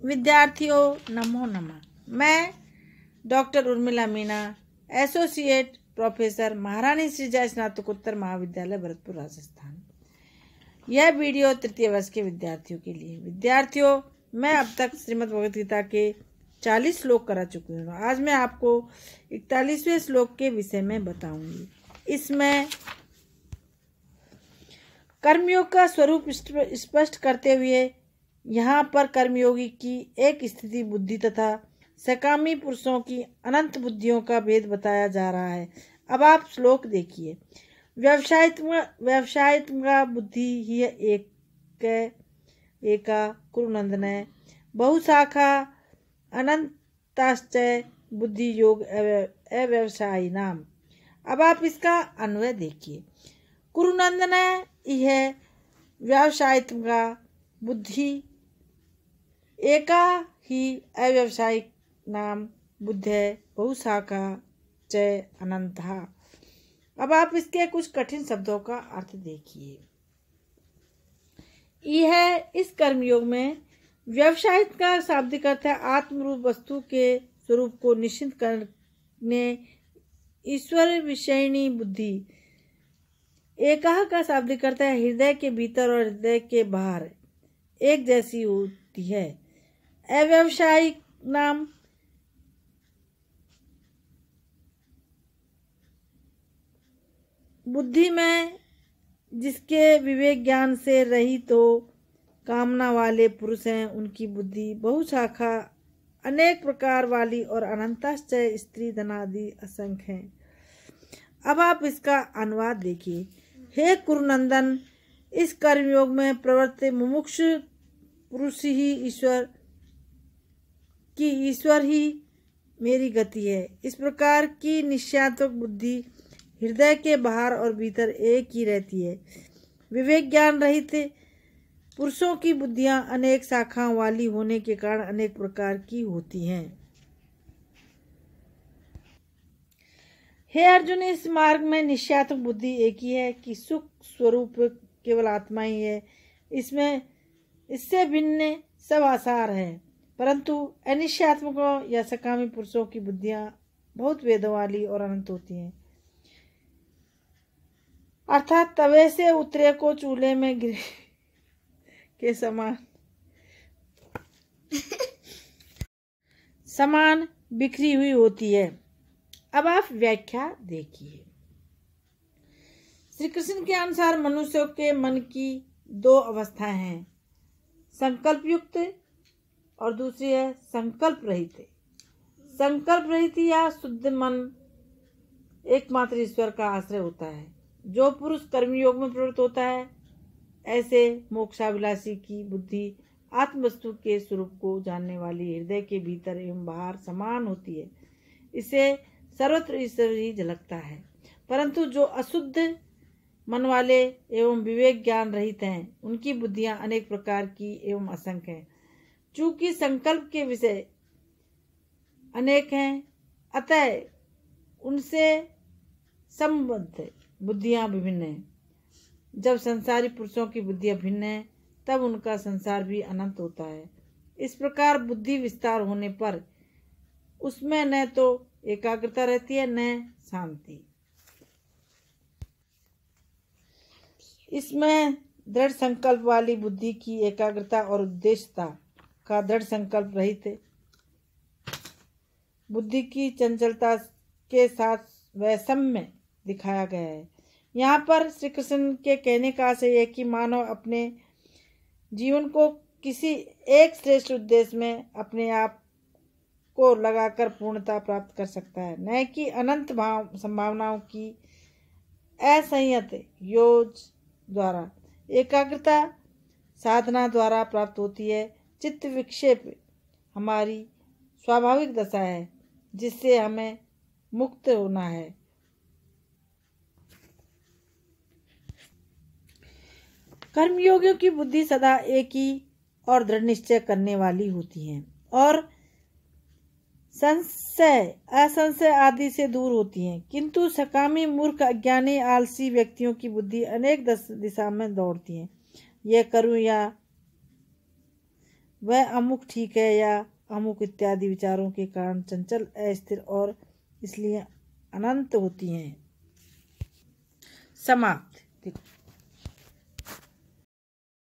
विद्यार्थियों नमो नमः। मैं doctor Urmila Meena, associate professor, महारानी श्रीजा स्नातकोत्तर महाविद्यालय भरतपुर राजस्थान। यह वीडियो तृतीय वर्ष के विद्यार्थियों के लिए। विद्यार्थियों, मैं अब तक श्रीमद् भगवद गीता के 40 श्लोक करा चुकी हूँ। आज मैं आपको 41वें श्लोक के विषय में बताऊंगी। इसमें कर्मयोग का स्वरूप स्पष्ट करते हुए यहाँ पर कर्मयोगी की एक स्थिति बुद्धि तथा सकामी पुरुषों की अनंत बुद्धियों का भेद बताया जा रहा है। अब आप श्लोक देखिए। व्यवसायित्मका बुद्धि ही एका कुरुनंदन बहुशाखा अनंताश्चय बुद्धि योग अव्यवसायी नाम। अब आप इसका अन्वय देखिए। कुरुनंदन यह व्यवसायित्मका बुद्धि एका ही अव्यवसायिक नाम बुद्ध बहुशाखा च अनंता। अब आप इसके कुछ कठिन शब्दों का अर्थ देखिए। यह इस कर्मयोग में व्यवसायिक का शाब्दिक अर्थ है आत्मरूप वस्तु के स्वरूप को निश्चित करने ईश्वर विषयणी बुद्धि। एकाह का शाब्दिक अर्थ है हृदय के भीतर और हृदय के बाहर एक जैसी होती है। अव्यवसायिक नाम बुद्धि में जिसके विवेक ज्ञान से रहित हो कामना वाले पुरुष हैं, उनकी बुद्धि बहुशाखा अनेक प्रकार वाली और अनंताश्चय स्त्री धनादि असंख्य है। अब आप इसका अनुवाद देखिए। हे कुरुनंदन, इस कर्मयोग में प्रवृत्त मुमुक्ष पुरुष ही ईश्वर ही मेरी गति है। इस प्रकार की निश्चयात्मक बुद्धि हृदय के बाहर और भीतर एक ही रहती है। विवेक ज्ञान रहित पुरुषों की बुद्धियां अनेक शाखाओं वाली होने के कारण अनेक प्रकार की होती हैं। हे अर्जुन, इस मार्ग में निश्चयात्मक बुद्धि एक ही है कि सुख स्वरूप केवल आत्मा ही है। इससे भिन्न सब आसार है, परंतु अनिश्चयात्मकों या सकामी पुरुषों की बुद्धियां बहुत वेदों वाली और अनंत होती हैं। अर्थात तवे से उतरे को चूल्हे में गिर के समान बिखरी हुई होती है। अब आप व्याख्या देखिए। श्री कृष्ण के अनुसार मनुष्यों के मन की दो अवस्थाएं हैं, संकल्प युक्त और दूसरी है संकल्प रहित। संकल्प रहित या शुद्ध मन एकमात्र ईश्वर का आश्रय होता है। जो पुरुष कर्मयोग में प्रवृत्त होता है, ऐसे मोक्षाभिलाषी की बुद्धि आत्मवस्तु के स्वरूप को जानने वाली हृदय के भीतर एवं बाहर समान होती है। इसे सर्वत्र ईश्वर ही झलकता है। परंतु जो अशुद्ध मन वाले एवं विवेक ज्ञान रहित हैं, उनकी बुद्धियां अनेक प्रकार की एवं असंख्य हैं। चूंकि संकल्प के विषय अनेक हैं, अतः उनसे संबद्ध बुद्धियां विभिन्न हैं। जब संसारी पुरुषों की बुद्धियां भिन्न हैं, तब उनका संसार भी अनंत होता है। इस प्रकार बुद्धि विस्तार होने पर उसमें न तो एकाग्रता रहती है न शांति। इसमें दृढ़ संकल्प वाली बुद्धि की एकाग्रता और उद्देश्यता का दृढ़ संकल्प रहित बुद्धि की चंचलता के साथ वैषम्य दिखाया गया है। यहाँ पर श्री कृष्ण के कहने का आशय है कि मानव अपने जीवन को किसी एक श्रेष्ठ उद्देश्य में अपने आप को लगाकर पूर्णता प्राप्त कर सकता है, न कि अनंत संभावनाओं की असंयत योज द्वारा। एकाग्रता साधना द्वारा प्राप्त होती है। चित्त विक्षेप हमारी स्वाभाविक दशा है, जिससे हमें मुक्त होना है। कर्मयोगियों की बुद्धि सदा एक ही और दृढ़ निश्चय करने वाली होती है और संशय असंशय आदि से दूर होती हैं। किंतु सकामी मूर्ख अज्ञानी आलसी व्यक्तियों की बुद्धि अनेक दिशा में दौड़ती है। यह करूं या वह अमुक ठीक है या अमुक इत्यादि विचारों के कारण चंचल, अस्थिर और इसलिए अनंत होती हैं। समाप्त। देखो